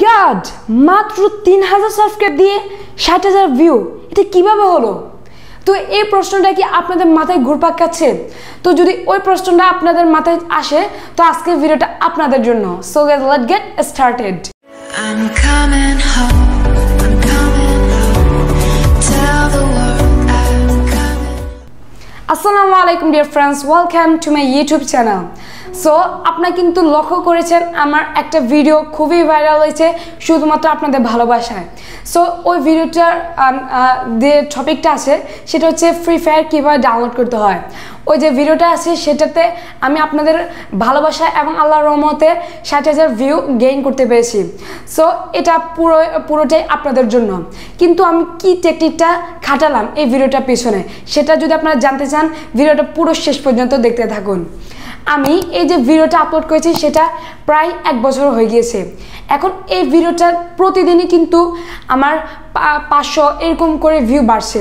God, মাত্র 3000 subscribe দিয়ে 60,000 view, এটা কিভাবে হলো? তো এই প্রশ্নটা কি আপনাদের মাথায় ঘুরপাক খাচ্ছে? তো যদি ওই প্রশ্নটা আপনাদের মাথায় আসে তো আজকের ভিডিওটা আপনাদের জন্য। So guys, let's get started. I'm coming home, I'm coming home, tell the world I'm coming. Assalamu alaikum dear friends, welcome to my YouTube channel. So আপনারা কিন্তু লক্ষ্য করেছেন আমার একটা ভিডিও খুবই ভাইরাল হয়েছে শুধুমাত্র আপনাদের ভালোবাসায়। সো ওই ভিডিওটার যে টপিকটা আছে সেটা হচ্ছে ফ্রি ফায়ার কীভাবে ডাউনলোড করতে হয়। ওই যে ভিডিওটা আছে সেটাতে আমি আপনাদের ভালোবাসা এবং আল্লাহর রহমতে 60,000 ভিউ গেইন করতে পেরেছি। সো এটা পুরোটাই আপনাদের জন্য। কিন্তু আমি কি টেকনিকটা খাটালাম এই ভিডিওটার পিছনে সেটা যদি আপনারা জানতে চান ভিডিওটা পুরো শেষ পর্যন্ত দেখতে থাকুন। আমি এই যে ভিডিওটা আপলোড করেছি সেটা প্রায় 1 বছর হয়ে গিয়েছে। এখন এই ভিডিওটা প্রতিদিনই কিন্তু আমার 500 এরকম করে ভিউ বাড়ছে।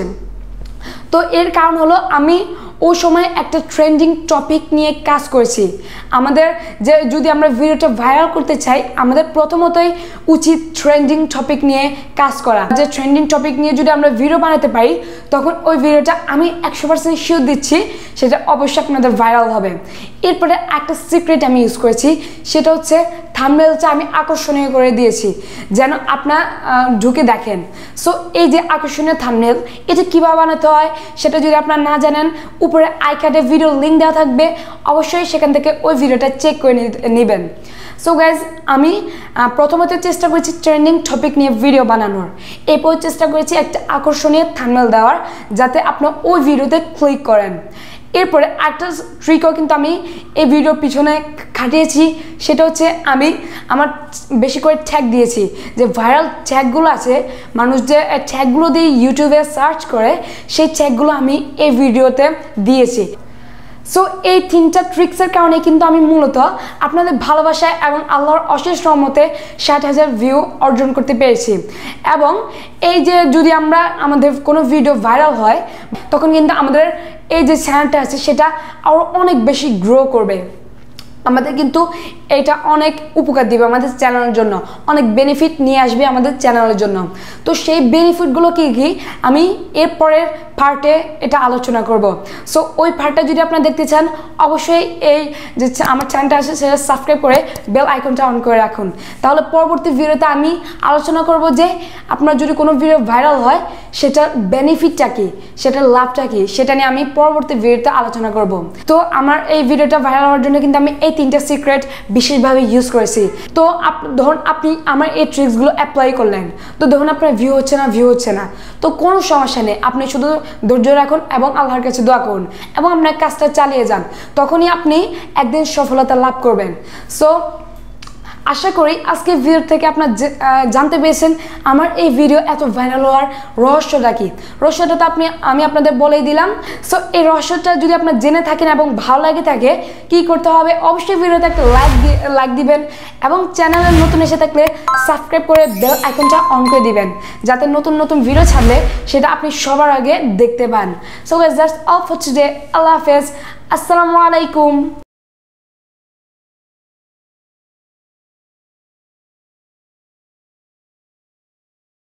তো এর কারণ হলো আমি ওই সময় একটা ট্রেন্ডিং টপিক নিয়ে কাজ করেছি। আমাদের যে যদি আমরা ভিডিওটা ভাইরাল করতে চাই আমাদের প্রথমতই উচিত ট্রেন্ডিং টপিক নিয়ে কাজ করা। যে ট্রেন্ডিং টপিক নিয়ে যদি আমরা ভিডিও বানাতে পারি তখন ওই ভিডিওটা আমি 100% শিওর দিচ্ছি সেটা অবশ্যই আপনাদের ভাইরাল হবে। এরপরে একটা সিক্রেট আমি ইউজ করেছি, সেটা হচ্ছে থাম্বনেলটা আমি আকর্ষণীয় করে দিয়েছি যেন আপনারা ঢুকে দেখেন। সো এই যে আকর্ষণীয় থাম্বনেল এটা কীভাবে বানাতে হয় সেটা যদি আপনারা না জানেন উপরে আই কার্ডে ভিডিও লিঙ্ক দেওয়া থাকবে, অবশ্যই সেখান থেকে ওই ভিডিওটা চেক করে নেবেন। সো গাইজ, আমি প্রথমত চেষ্টা করেছি ট্রেন্ডিং টপিক নিয়ে ভিডিও বানানোর, এরপর চেষ্টা করেছি একটা আকর্ষণীয় থাম্বনেল দেওয়ার যাতে আপনার ওই ভিডিওতে ক্লিক করেন। এরপরে একটা ট্রিকও কিন্তু আমি এই ভিডিওর পিছনে খাটিয়েছি, সেটা হচ্ছে আমি আমার বেশি করে ট্যাগ দিয়েছি। যে ভাইরাল ট্যাগগুলো আছে, মানুষ যে ট্যাগগুলো দিয়ে ইউটিউবে সার্চ করে সেই ট্যাগগুলো আমি এই ভিডিওতে দিয়েছি। সো এই 3টা ট্রিক্সের কারণে কিন্তু আমি মূলত আপনাদের ভালোবাসায় এবং আল্লাহর অশেষ রহমতে 60,000 ভিউ অর্জন করতে পেরেছি। এবং এই যে যদি আমাদের কোনো ভিডিও ভাইরাল হয় তখন কিন্তু আমাদের এই যে চ্যানেলটা আছে সেটা আরও অনেক বেশি গ্রো করবে। আমাদের কিন্তু এটা অনেক উপকার দিবে আমাদের চ্যানেলের জন্য, অনেক বেনিফিট নিয়ে আসবে আমাদের চ্যানেলের জন্য। তো সেই বেনিফিটগুলো কি কি আমি এরপরের পার্টে এটা আলোচনা করব। সো ওই পার্টটা যদি আপনারা দেখতে চান অবশ্যই এই যে আমার চ্যানেলটা আছে সেটা সাবস্ক্রাইব করে বেল আইকনটা অন করে রাখুন। তাহলে পরবর্তী ভিডিওতে আমি আলোচনা করব যে আপনার যদি কোনো ভিডিও ভাইরাল হয় সেটার বেনিফিটটা কি, সেটার লাভটা কি, সেটা নিয়ে আমি পরবর্তী ভিডিওতে আলোচনা করব। তো আমার এই ভিডিওটা ভাইরাল হওয়ার জন্য কিন্তু আমি এই 3টা সিক্রেট বিশেষভাবে ইউজ করেছি। তো ধরুন আপনি আমার এই ট্রিক্সগুলো অ্যাপ্লাই করলেন, তো ধরুন আপনার ভিউ হচ্ছে না, তো কোনো সমস্যা নেই, আপনি শুধু ধৈর্য রাখুন এবং আল্লাহর কাছে দোয়া করুন এবং আপনার কাজটা চালিয়ে যান, তখনই আপনি একদিন সফলতা লাভ করবেন। সো আশা করি আজকে ভিডিও থেকে আপনারা জানতে পেরেছেন আমার এই ভিডিও এত ভাইরাল হওয়ার রহস্যটা কি। রহস্যটা তো আমি আপনাদের বলেই দিলাম। সো এই রহস্যটা যদি আপনারা জেনে থাকেন এবং ভালো লাগে থাকে কি করতে হবে, অবশ্যই ভিডিওতে একটা লাইক দিবেন এবং চ্যানেলে নতুন এসে থাকলে সাবস্ক্রাইব করে বেল আইকনটা অন করে দিবেন যাতে নতুন নতুন ভিডিও ছাড়লে সেটা আপনি সবার আগে দেখতে পান। So guys, that's all for today. আল্লাহ হাফেজ, আসসালামু আলাইকুম।